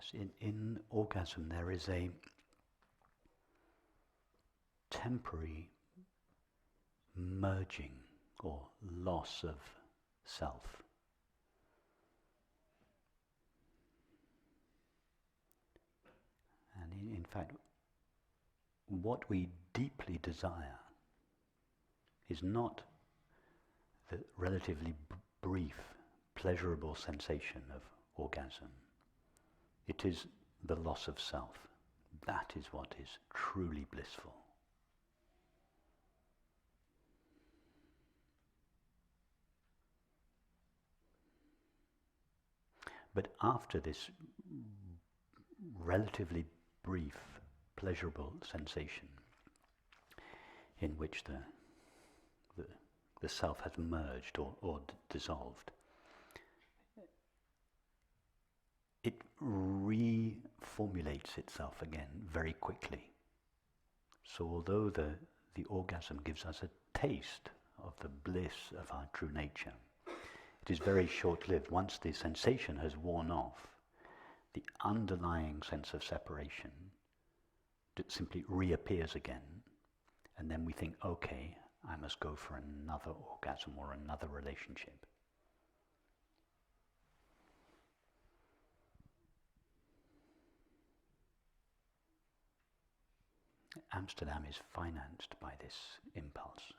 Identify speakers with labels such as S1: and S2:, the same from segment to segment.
S1: Yes, in orgasm there is a temporary merging or loss of self. And in fact, what we deeply desire is not the relatively brief, pleasurable sensation of orgasm. It is the loss of self. That is what is truly blissful. But after this relatively brief, pleasurable sensation, in which the self has merged or dissolved, it reformulates itself again very quickly. So although the orgasm gives us a taste of the bliss of our true nature, it is very short-lived. Once the sensation has worn off, the underlying sense of separation simply reappears again, and then we think, okay, I must go for another orgasm or another relationship. Amsterdam is financed by this impulse.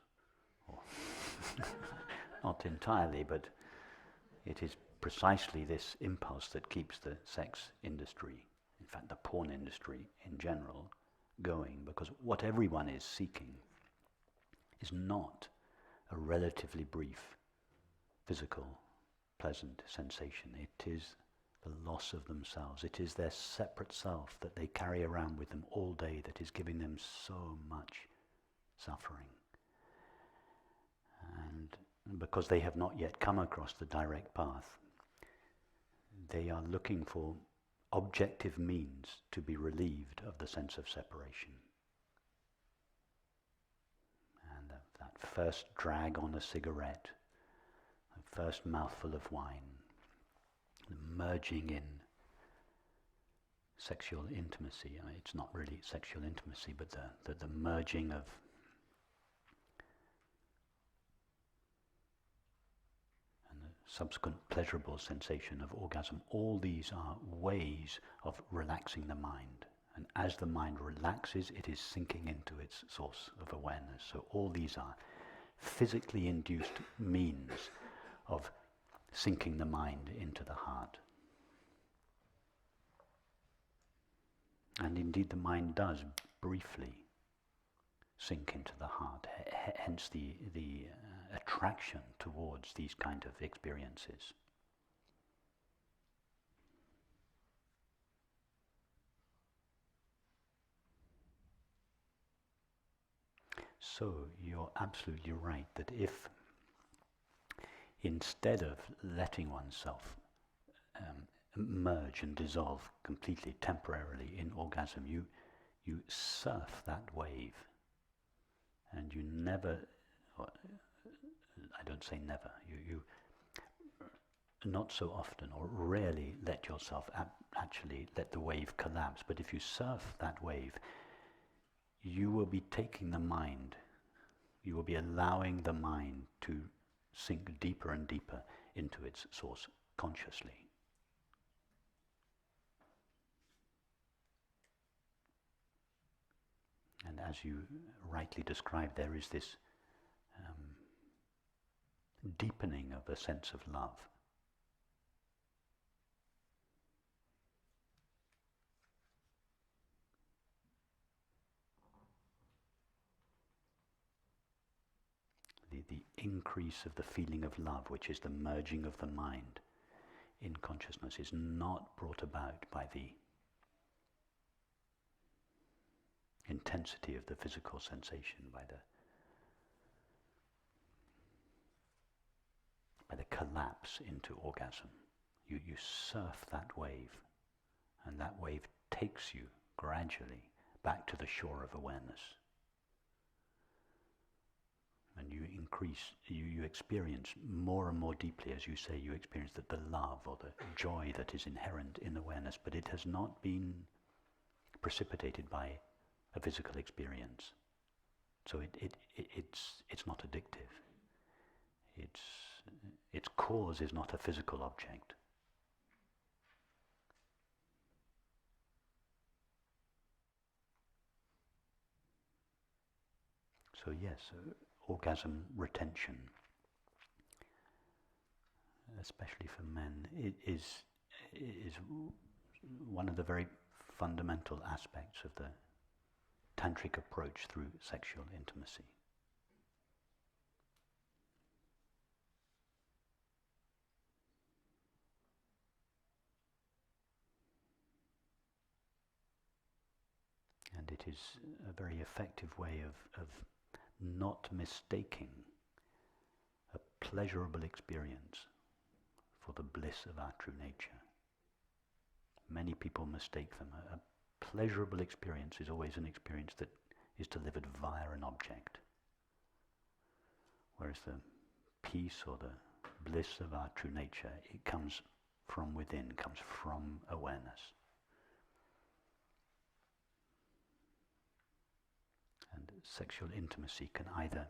S1: Not entirely, but it is precisely this impulse that keeps the sex industry, in fact the porn industry in general, going, because what everyone is seeking is not a relatively brief physical pleasant sensation. It is the loss of themselves. It is their separate self that they carry around with them all day that is giving them so much suffering. And because they have not yet come across the direct path, they are looking for objective means to be relieved of the sense of separation. And that first drag on a cigarette, the first mouthful of wine, the merging in sexual intimacy. I mean, it's not really sexual intimacy, but the merging of and the subsequent pleasurable sensation of orgasm. All these are ways of relaxing the mind. And as the mind relaxes, it is sinking into its source of awareness. So all these are physically induced means of sinking the mind into the heart. And indeed the mind does briefly sink into the heart, hence the attraction towards these kind of experiences. So you're absolutely right that if instead of letting oneself merge and dissolve completely temporarily in orgasm, you surf that wave, and you never, I don't say never, you not so often or rarely let yourself actually let the wave collapse, but if you surf that wave, you will be taking the mind, you will be allowing the mind to sink deeper and deeper into its source consciously. And as you rightly described, there is this deepening of a sense of love. The increase of the feeling of love, which is the merging of the mind in consciousness, is not brought about by the intensity of the physical sensation, by the collapse into orgasm. You surf that wave, and that wave takes you gradually back to the shore of awareness. And you experience more and more deeply, as you say, you experience the love or the joy that is inherent in awareness, but it has not been precipitated by a physical experience. So it's not addictive. Its cause is not a physical object. So yes, orgasm retention, especially for men, it is one of the very fundamental aspects of the tantric approach through sexual intimacy. And it is a very effective way of not mistaking a pleasurable experience for the bliss of our true nature. Many people mistake them. A pleasurable experience is always an experience that is delivered via an object, whereas the peace or the bliss of our true nature, it comes from within, comes from awareness. And sexual intimacy can either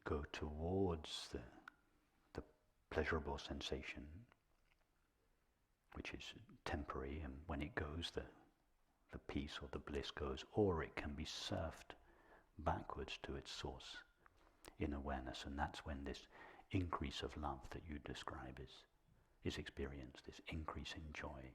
S1: go towards the pleasurable sensation, which is temporary, and when it goes, the peace or the bliss goes, or it can be surfed backwards to its source in awareness, and that's when this increase of love that you describe is experienced, this increase in joy.